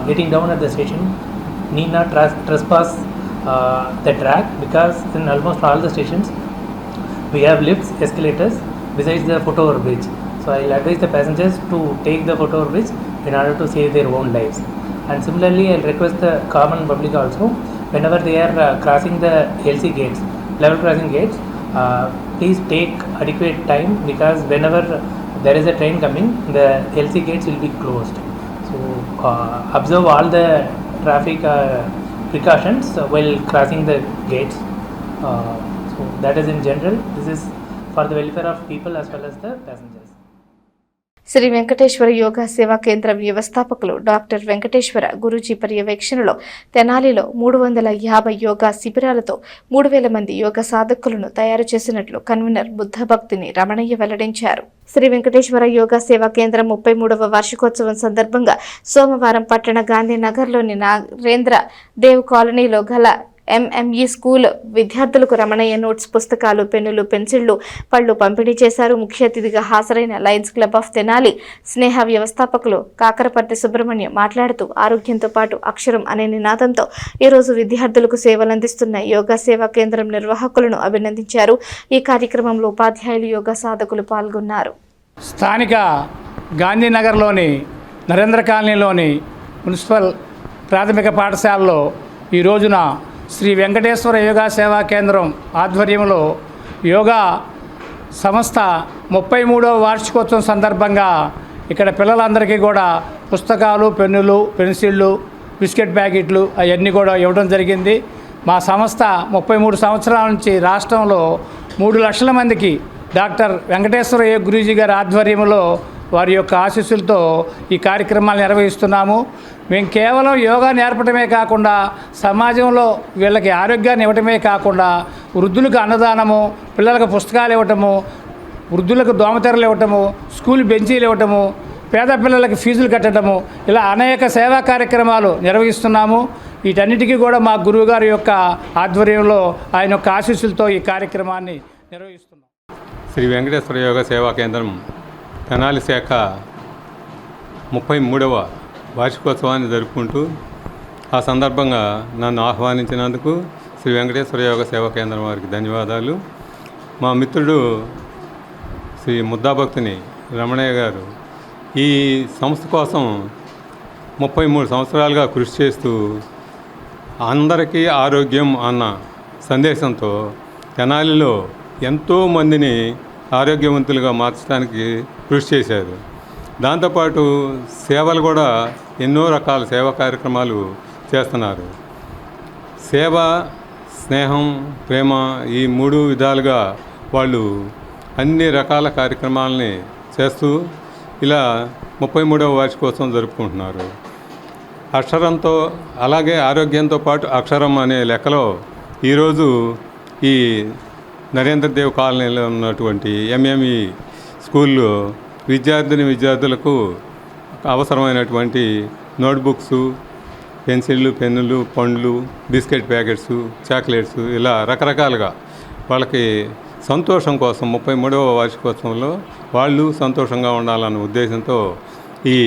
getting down at the station, need not trespass the track, because in almost all the stations we have lifts, escalators besides the foot-over bridge. So I will advise the passengers to take the foot-over bridge in order to save their own lives. And similarly, I will request the common public also, whenever they are crossing the LC gates, level crossing gates, please take adequate time, because whenever there is a train coming, the LC gates will be closed. So observe all the traffic precautions while crossing the gates. So that is in general. This is for the welfare of people as well as the passengers. Shri Venkateswara yoga సేవా కేంద్రం వ్యవస్థాపకులు doctor Venkateswara Guruji పర్యవేక్షణలో తెనాలిలో 350 యోగా శిబిరాలతో 3000 మంది యోగా సాధకులను తయారు చేసినట్లు convener బుద్ధభక్తిని Ramanaiah వెల్లడించారు. శ్రీ వెంకటేశ్వర యోగా సేవా కేంద్రం 33వ వార్షికోత్సవం సందర్భంగా సోమవారం పట్టణ గాంధీనగర్లోని నరేంద్ర దేవ్ కాలనీలో గల ఎంఎంఈ స్కూల్ విద్యార్థులకు రమణయ్య నోట్స్, పుస్తకాలు, పెన్నులు, పెన్సిళ్లు, పళ్లు పంపిణీ చేశారు. ముఖ్య అతిథిగా హాజరైన లయన్స్ క్లబ్ ఆఫ్ తెనాలి స్నేహ వ్యవస్థాపకులు కాకరపర్తి సుబ్రహ్మణ్యం మాట్లాడుతూ ఆరోగ్యంతో పాటు అక్షరం అనే నినాదంతో ఈరోజు విద్యార్థులకు సేవలందిస్తున్న యోగా సేవా కేంద్రం నిర్వాహకులను అభినందించారు. ఈ కార్యక్రమంలో ఉపాధ్యాయులు, యోగా సాధకులు పాల్గొన్నారు. స్థానిక గాంధీనగర్లోని నరేంద్ర కాలనీలోని మున్సిపల్ ప్రాథమిక పాఠశాలలో ఈ రోజున శ్రీ వెంకటేశ్వర యోగా సేవా కేంద్రం ఆధ్వర్యంలో యోగా సంస్థ 33వ వార్షికోత్సవం సందర్భంగా ఇక్కడ పిల్లలందరికీ కూడా పుస్తకాలు, పెన్నులు, పెన్సిళ్ళు, బిస్కెట్ ప్యాకెట్లు అవన్నీ కూడా ఇవ్వడం జరిగింది. మా సంస్థ 33 సంవత్సరాల నుంచి రాష్ట్రంలో 3 లక్షల మందికి డాక్టర్ వెంకటేశ్వర గురూజీ గారి ఆధ్వర్యంలో వారి యొక్క ఆశీస్సులతో ఈ కార్యక్రమాలు నిర్వహిస్తున్నాము. మేము కేవలం యోగా నేర్పడమే కాకుండా సమాజంలో వీళ్ళకి ఆరోగ్యాన్ని ఇవ్వటమే కాకుండా వృద్ధులకు అన్నదానము, పిల్లలకు పుస్తకాలు ఇవ్వటము, వృద్ధులకు దోమతెరలు ఇవ్వటము, స్కూల్ బెంచీలు ఇవ్వటము, పేద పిల్లలకి ఫీజులు కట్టడము, ఇలా అనేక సేవా కార్యక్రమాలు నిర్వహిస్తున్నాము. వీటన్నిటికీ కూడా మా గురువుగారి యొక్క ఆధ్వర్యంలో ఆయన యొక్క ఆశీస్సులతో ఈ కార్యక్రమాన్ని నిర్వహిస్తున్నాం. శ్రీ వెంకటేశ్వర యోగా సేవా కేంద్రం తెనాలి శాఖ 33వ వార్షికోత్సవాన్ని జరుపుకుంటూ ఆ సందర్భంగా నన్ను ఆహ్వానించినందుకు శ్రీ వెంకటేశ్వర యోగా సేవా కేంద్రం వారికి ధన్యవాదాలు. మా మిత్రుడు శ్రీ ముద్దాభక్తిని రమణయ్య గారు ఈ సంస్థ కోసం 33 సంవత్సరాలుగా కృషి చేస్తూ అందరికీ ఆరోగ్యం అన్న సందేశంతో తెనాలిలో ఎంతోమందిని ఆరోగ్యవంతులుగా మార్చడానికి కృషి చేశారు. దాంతోపాటు సేవలు కూడా ఎన్నో రకాల సేవా కార్యక్రమాలు చేస్తున్నారు. సేవ, స్నేహం, ప్రేమ ఈ 3 విధాలుగా వాళ్ళు అన్ని రకాల కార్యక్రమాలని చేస్తూ ఇలా 33వ వార్షికోత్సవం జరుపుకుంటున్నారు. అక్షరంతో అలాగే ఆరోగ్యంతో పాటు అక్షరం అనే లెక్కలో ఈరోజు ఈ నరేంద్ర దేవ్ కాలనీలో ఉన్నటువంటి ఎంఎంఈ స్కూల్లో విద్యార్థులకు అవసరమైనటువంటి నోట్బుక్స్, పెన్సిళ్ళు, పెన్నులు, పండ్లు, బిస్కెట్ ప్యాకెట్స్, చాక్లెట్స్ ఇలా రకరకాలుగా వాళ్ళకి సంతోషం కోసం 33వ వార్షికోత్సవంలో వాళ్ళు సంతోషంగా ఉండాలన్న ఉద్దేశంతో ఈ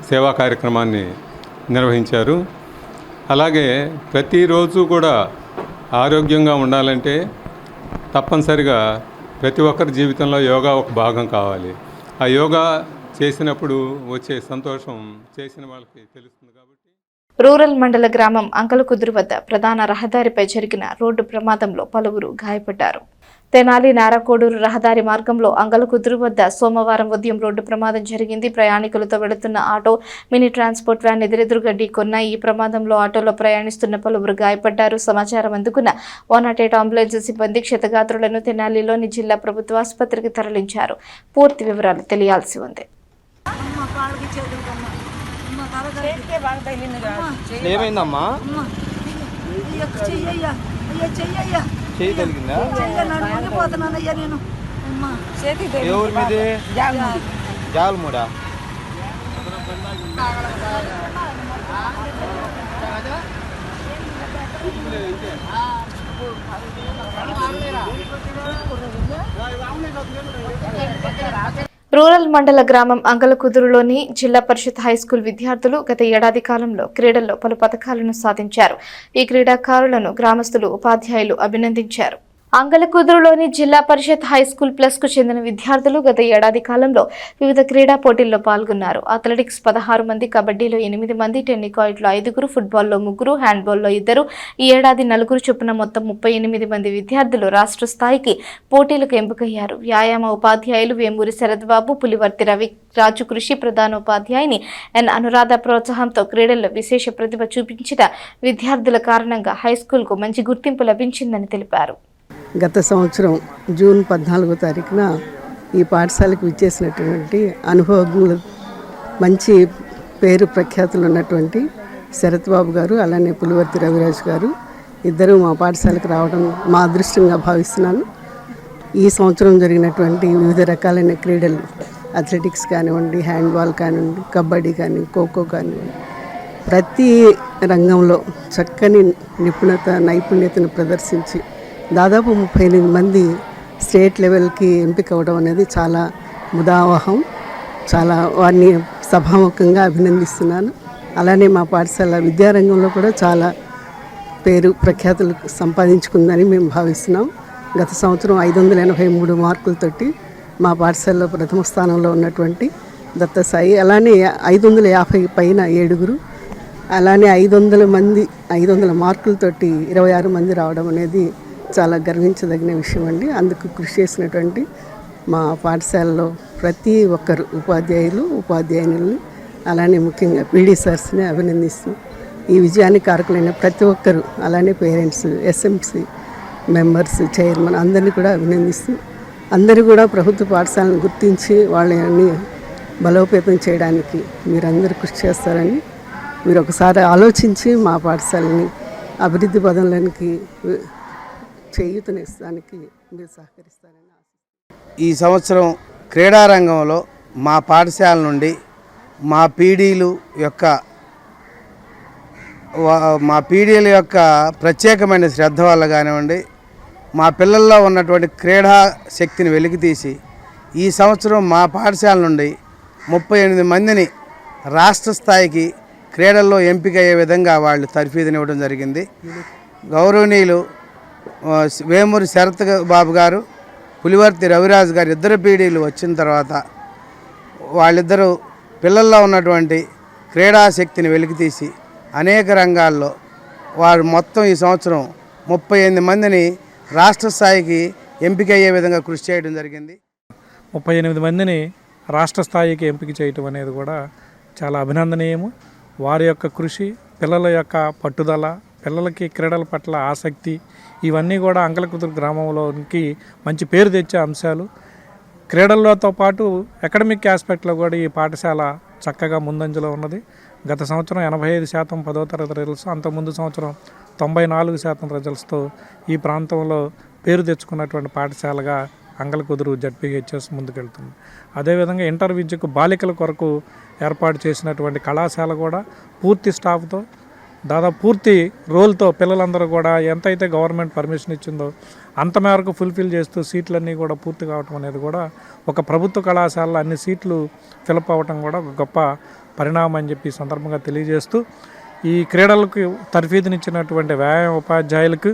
సేవా కార్యక్రమాన్ని నిర్వహించారు. అలాగే ప్రతిరోజు కూడా ఆరోగ్యంగా ఉండాలంటే తప్పనిసరిగా ప్రతి ఒక్కరి జీవితంలో యోగా ఒక భాగం కావాలి. ఆ యోగా చేసినప్పుడు వచ్చే సంతోషం చేసిన వాళ్ళకి తెలుస్తుంది కాబట్టి. రూరల్ మండల గ్రామం అంకలకుదురు వద్ద ప్రధాన రహదారిపై జరిగిన రోడ్డు ప్రమాదంలో పలువురు గాయపడ్డారు. తెనాలి నారాకోడూరు రహదారి మార్గంలో అంగలకుదురు వద్ద సోమవారం ఉదయం రోడ్డు ప్రమాదం జరిగింది. ప్రయాణికులతో వెళుతున్న ఆటో, మినీ ట్రాన్స్పోర్ట్ వ్యాన్ ఎదురెదురుగా ఢీకొన్న ఈ ప్రమాదంలో ఆటోలో ప్రయాణిస్తున్న పలువురు గాయపడ్డారు. సమాచారం అందుకున్న 108 అంబులెన్స్ సిబ్బంది క్షతగాత్రులను తెనాలిలోని జిల్లా ప్రభుత్వ ఆసుపత్రికి తరలించారు. పూర్తి వివరాలు తెలియాల్సి ఉంది. ఏమైందమ్మా? చేయగలిగిందా? ఎవరి మీదే? జాలమూడా. రూరల్ మండల గ్రామం అంగలకుదురులోని జిల్లా పరిషత్ హైస్కూల్ విద్యార్థులు గత ఏడాది కాలంలో క్రీడల్లో పలు పథకాలను సాధించారు. ఈ క్రీడాకారులను గ్రామస్తులు, ఉపాధ్యాయులు అభినందించారు. అంగలకుదురులోని జిల్లా పరిషత్ హైస్కూల్ ప్లస్ కు చెందిన విద్యార్థులు గత ఏడాది కాలంలో వివిధ క్రీడా పోటీల్లో పాల్గొన్నారు. అథ్లెటిక్స్ 16 మంది, కబడ్డీలో 8 మంది, టెన్నికాయిట్లో 5, ఫుట్బాల్లో 3, హ్యాండ్బాల్లో 2, ఈ ఏడాది 4 చొప్పున మొత్తం 38 మంది విద్యార్థులు రాష్ట్ర స్థాయికి పోటీలకు ఎంపికయ్యారు. వ్యాయామ ఉపాధ్యాయులు వేమూరి శరద్బాబు, పులివర్తి రవి రాజు కృషి ప్రధానోపాధ్యాయుని ఎన్ అనురాధ ప్రోత్సాహంతో క్రీడల్లో విశేష ప్రతిభ చూపించిన విద్యార్థుల కారణంగా హైస్కూల్కు మంచి గుర్తింపు లభించిందని తెలిపారు. గత సంవత్సరం జూన్ 14వ తారీఖున ఈ పాఠశాలకు విచ్చేసినటువంటి అనుభవజ్ఞులు, మంచి పేరు ప్రఖ్యాతులు ఉన్నటువంటి శరత్ బాబు గారు, అలానే పులివర్తి రవిరాజు గారు ఇద్దరు మా పాఠశాలకు రావడం మా అదృష్టంగా భావిస్తున్నాను. ఈ సంవత్సరం జరిగినటువంటి వివిధ రకాలైన క్రీడలు, అథ్లెటిక్స్ కానివ్వండి, హ్యాండ్బాల్ కానివ్వండి, కబడ్డీ కానీ, ఖోఖో కానివ్వండి, ప్రతి రంగంలో చక్కని నైపుణ్యతను ప్రదర్శించి దాదాపు 38 మంది స్టేట్ లెవెల్కి ఎంపిక అవ్వడం అనేది చాలా ముదావహం. చాలా వారిని సభాముఖంగా అభినందిస్తున్నాను. అలానే మా పాఠశాల విద్యారంగంలో కూడా చాలా పేరు ప్రఖ్యాతులు సంపాదించుకుందని మేము భావిస్తున్నాం. గత సంవత్సరం 583 మార్కులతోటి మా పాఠశాలలో ప్రథమ స్థానంలో ఉన్నటువంటి దత్తసాయి, అలానే 550 పైన 7, అలానే 500 మార్కులతోటి 26 మంది రావడం అనేది చాలా గర్వించదగిన విషయం అండి. అందుకు కృషి చేసినటువంటి మా పాఠశాలలో ప్రతి ఒక్కరు ఉపాధ్యాయులు, ఉపాధ్యాయునులు, అలానే ముఖ్యంగా పీడీ సర్స్ని అభినందిస్తూ ఈ విజయానికి కారకులైన ప్రతి ఒక్కరు, అలానే పేరెంట్స్, ఎస్ఎంసీ మెంబర్స్, చైర్మన్ అందరినీ కూడా అభినందిస్తూ అందరూ కూడా ప్రభుత్వ పాఠశాలను గుర్తించి వాళ్ళని బలోపేతం చేయడానికి మీరందరూ కృషి చేస్తారని మీరు ఒకసారి ఆలోచించి మా పాఠశాలని అభివృద్ధి పదంలోనికి చేయూతనిస్తానికి మీరు సహకరిస్తారని ఈ సంవత్సరం క్రీడారంగంలో మా పాఠశాల నుండి మా పీడీల యొక్క ప్రత్యేకమైన శ్రద్ధ వల్ల కానివ్వండి, మా పిల్లల్లో ఉన్నటువంటి క్రీడా శక్తిని వెలికితీసి ఈ సంవత్సరం మా పాఠశాల నుండి 38 మందిని రాష్ట్ర స్థాయికి క్రీడల్లో ఎంపిక అయ్యే విధంగా వాళ్ళు తర్ఫీదునివ్వడం జరిగింది. గౌరవనీయులు వేమూరి శరత్ బాబు గారు, పులివర్తి రవిరాజు గారు ఇద్దరు పీడీలు వచ్చిన తర్వాత వాళ్ళిద్దరూ పిల్లల్లో ఉన్నటువంటి క్రీడాశక్తిని వెలికితీసి అనేక రంగాల్లో వారు మొత్తం ఈ సంవత్సరం 38 మందిని రాష్ట్ర స్థాయికి ఎంపిక అయ్యే విధంగా కృషి చేయడం జరిగింది. 38 మందిని రాష్ట్ర స్థాయికి ఎంపిక చేయటం అనేది కూడా చాలా అభినందనీయము. వారి యొక్క కృషి, పిల్లల యొక్క పట్టుదల, పిల్లలకి క్రీడల పట్ల ఆసక్తి, ఇవన్నీ కూడా అంగలకుదురు గ్రామంలోనికి మంచి పేరు తెచ్చే అంశాలు. క్రీడలతో పాటు అకాడమిక్ ఆస్పెక్ట్లో కూడా ఈ పాఠశాల చక్కగా ముందంజలో ఉన్నది. గత సంవత్సరం 85% 10వ తరగతి రిజల్ట్స్, అంతకుముందు సంవత్సరం 94% రిజల్ట్స్తో ఈ ప్రాంతంలో పేరు తెచ్చుకున్నటువంటి పాఠశాలగా అంగలకుదురు జడ్పీహెచ్ఎస్ ముందుకెళ్తుంది. అదేవిధంగా ఇంటర్ విద్యకు బాలికల కొరకు ఏర్పాటు చేసినటువంటి కళాశాల కూడా పూర్తి స్టాఫ్తో, దాదాపు పూర్తి రోల్తో పిల్లలందరూ కూడా ఎంతైతే గవర్నమెంట్ పర్మిషన్ ఇచ్చిందో అంత మేరకు ఫుల్ఫిల్ చేస్తూ సీట్లన్నీ కూడా పూర్తి కావటం అనేది కూడా ఒక ప్రభుత్వ కళాశాలలో అన్ని సీట్లు ఫిలప్ అవ్వటం కూడా ఒక గొప్ప పరిణామం అని చెప్పి ఈ సందర్భంగా తెలియజేస్తూ, ఈ క్రీడలకు తర్ఫీదునిచ్చినటువంటి వ్యాయామ ఉపాధ్యాయులకు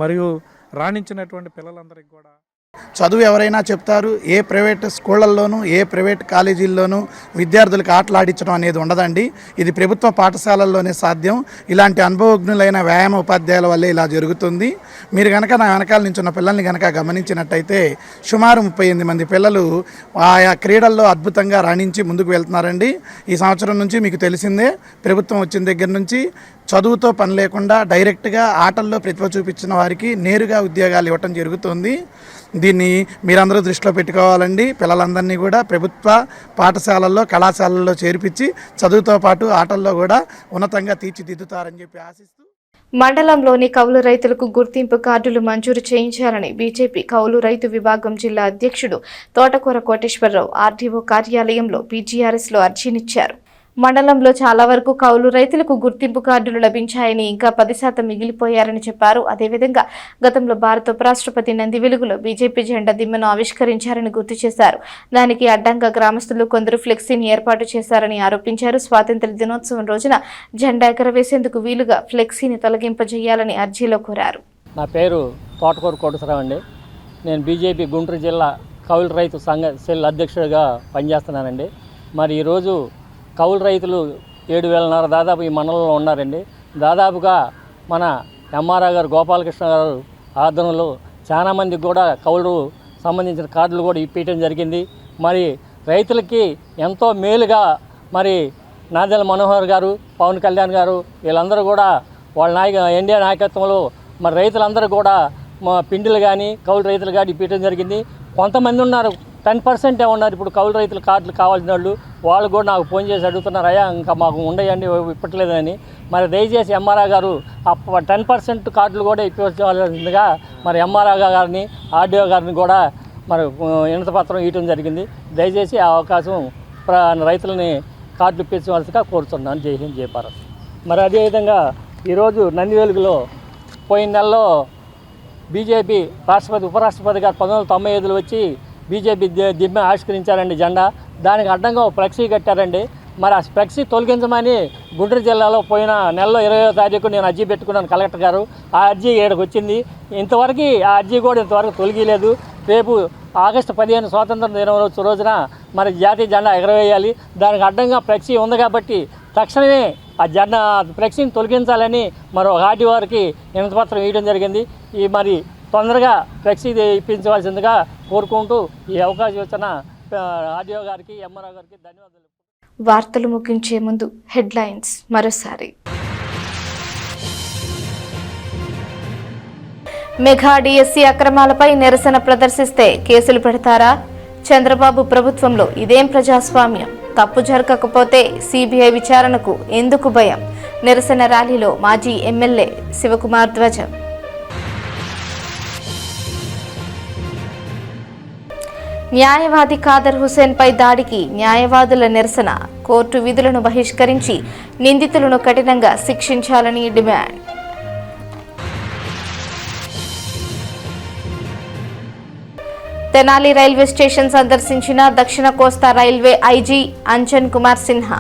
మరియు రాణించినటువంటి పిల్లలందరికీ కూడా చదువు ఎవరైనా చెప్తారు. ఏ ప్రైవేట్ స్కూళ్ళల్లోనూ, ఏ ప్రైవేట్ కాలేజీల్లోనూ విద్యార్థులకు ఆటలాడించడం అనేది ఉండదండి. ఇది ప్రభుత్వ పాఠశాలల్లోనే సాధ్యం. ఇలాంటి అనుభవజ్ఞులైన వ్యాయామ ఉపాధ్యాయుల వల్లే ఇలా జరుగుతుంది. మీరు కనుక నా వెనకాల నుంచి ఉన్న పిల్లల్ని కనుక గమనించినట్టయితే సుమారు 38 మంది పిల్లలు ఆయా క్రీడల్లో అద్భుతంగా రాణించి ముందుకు వెళ్తున్నారండి. ఈ సంవత్సరం నుంచి మీకు తెలిసిందే, ప్రభుత్వం వచ్చిన దగ్గర నుంచి చదువుతో పని లేకుండా డైరెక్ట్గా ఆటల్లో ప్రతిభ చూపించిన వారికి నేరుగా ఉద్యోగాలు ఇవ్వటం జరుగుతుంది. దీన్ని మీరందరూ దృష్టిలో పెట్టుకోవాలండి. పిల్లలందరినీ కూడా ప్రభుత్వ పాఠశాలల్లో, కళాశాలల్లో చేర్పించి చదువుతో పాటు ఆటల్లో కూడా ఉన్నతంగా తీర్చిదిద్దుతారని చెప్పి ఆశిస్తూ, మండలంలోని కౌలు రైతులకు గుర్తింపు కార్డులు మంజూరు చేయించాలని బీజేపీ కౌలు రైతు విభాగం జిల్లా అధ్యక్షుడు తోటకూర కోటేశ్వరరావు ఆర్డీఓ కార్యాలయంలో పీజీఆర్ఎస్లో అర్జీనిచ్చారు. మండలంలో చాలా వరకు కౌలు రైతులకు గుర్తింపు కార్డులు లభించాయని, ఇంకా 10% మిగిలిపోయారని చెప్పారు. అదేవిధంగా గతంలో భారత ఉపరాష్ట్రపతి నంది వెలుగులో బీజేపీ జెండా దిమ్మను ఆవిష్కరించారని గుర్తు చేశారు. దానికి అడ్డంగా గ్రామస్తులు కొందరు ఫ్లెక్సీని ఏర్పాటు చేశారని ఆరోపించారు. స్వాతంత్ర్య దినోత్సవం రోజున జెండా ఎగరవేసేందుకు వీలుగా ఫ్లెక్సీని తొలగింపజేయాలని అర్జీలో కోరారు. నా పేరు తోటకూర కోటేశ్వరరావు అండి. నేను బీజేపీ గుంటూరు జిల్లా కౌలు రైతు సంఘ సెల్ అధ్యక్షుడిగా పనిచేస్తున్నానండి. మరి ఈరోజు కౌలు రైతులు 7,500 దాదాపు ఈ మండలంలో ఉన్నారండి. దాదాపుగా మన ఎంఆర్ఆర్ గారు గోపాలకృష్ణ గారు ఆధ్వర్యంలో చాలామందికి కూడా కౌలు సంబంధించిన కార్డులు కూడా ఇప్పించడం జరిగింది. మరి రైతులకి ఎంతో మేలుగా మరి నాదెళ్ల మనోహర్ గారు, పవన్ కళ్యాణ్ గారు వీళ్ళందరూ కూడా వాళ్ళ ఎన్డీఏ నాయకత్వంలో మరి రైతులందరూ కూడా మా పిండిలు కానీ కౌలు రైతులు కానీ ఇప్పించడం జరిగింది. కొంతమంది ఉన్నారు 10% ఉన్నారు ఇప్పుడు కౌలు రైతుల కార్డులు కావాల్సిన వాళ్ళు కూడా నాకు ఫోన్ చేసి అడుగుతున్నారు, అయ్యా ఇంకా మాకు ఉండయండి ఇప్పట్లేదని. మరి దయచేసి ఎంఆర్ఆర్ గారు 10% కార్డులు కూడా ఇప్పించాల్సిందిగా మరి ఎంఆర్ఆర్ గారిని ఆర్డీఓ గారిని కూడా మరి వినతిపత్రం ఇవ్వడం జరిగింది. దయచేసి ఆ అవకాశం రైతులని కార్డులు ఇప్పించవలసిగా కోరుతున్నాను. జై హింద్, జై భారత్. మరి అదేవిధంగా ఈరోజు నందివేలుగులో పోయిన నెలలో బీజేపీ రాష్ట్రపతి ఉపరాష్ట్రపతి గారు 1995లో వచ్చి బీజేపీ దిమ్మె ఆవిష్కరించారండి జెండా. దానికి అడ్డంగా ఫ్లెక్సీ కట్టారండి. మరి ఆ ఫ్లెక్సీ తొలగించమని గుంటూరు జిల్లాలో పోయిన నెలలో 20వ తారీఖు నేను అర్జీ పెట్టుకున్నాను కలెక్టర్ గారు. ఆ అర్జీ ఇక్కడికి వచ్చింది. ఇంతవరకు ఆ అర్జీ కూడా ఇంతవరకు తొలగిలేదు. రేపు ఆగస్టు 15 స్వాతంత్ర దినోత్సవం రోజున మరి జాతీయ జెండా ఎగరవేయాలి. దానికి అడ్డంగా ఫ్లెక్సీ ఉంది కాబట్టి తక్షణమే ఆ జెండా ఫ్లెక్సీని తొలగించాలని మరో ఆర్డీఓ వారికి వినతిపత్రం ఇవ్వడం జరిగింది. ఈ మరి తొందరగా ఫ్లెక్సీ ఇప్పించవలసిందిగా కోరుకుంటూ ఈ అవకాశం ఇచ్చిన ఆర్డీఓ గారికి, ఎంఆర్ఓ గారికి ధన్యవాదాలు. వార్తలు ముగించే ముందు హెడ్లైన్స్ మరోసారి. మెగా డిఎస్సీ అక్రమాలపై నిరసన ప్రదర్శిస్తే కేసులు పెడతారా? చంద్రబాబు ప్రభుత్వంలో ఇదేం ప్రజాస్వామ్యం? తప్పు జరగకపోతే సిబిఐ విచారణకు ఎందుకు భయం? నిరసన ర్యాలీలో మాజీ ఎమ్మెల్యే శివకుమార్ ధ్వజం. న్యాయవాది ఖాదర్ హుస్సేన్పై దాడికి న్యాయవాదుల నిరసన. కోర్టు విధులను బహిష్కరించి నిందితులను కఠినంగా శిక్షించాలని డిమాండ్. తెనాలి రైల్వే స్టేషన్ సందర్శించిన దక్షిణ కోస్తా railway IG Anjan Kumar Sinha.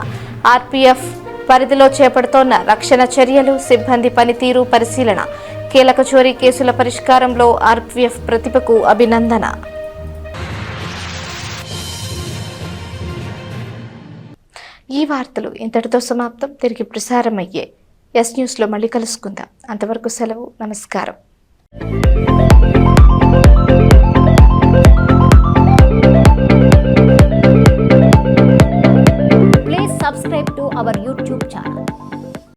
RPF పరిధిలో చేపడుతోన్న రక్షణ చర్యలు, సిబ్బంది పనితీరు పరిశీలన. కీలక చోరీ కేసుల పరిష్కారంలో ఆర్పీఎఫ్ ప్రతిభకు అభినందన. ఈ వార్తలు ఇంతటితో సమాప్తం. తిరిగి ప్రసారమయ్యే ఎస్ న్యూస్లో మళ్ళీ కలుసుకుందాం. అంతవరకు సెలవు. నమస్కారం.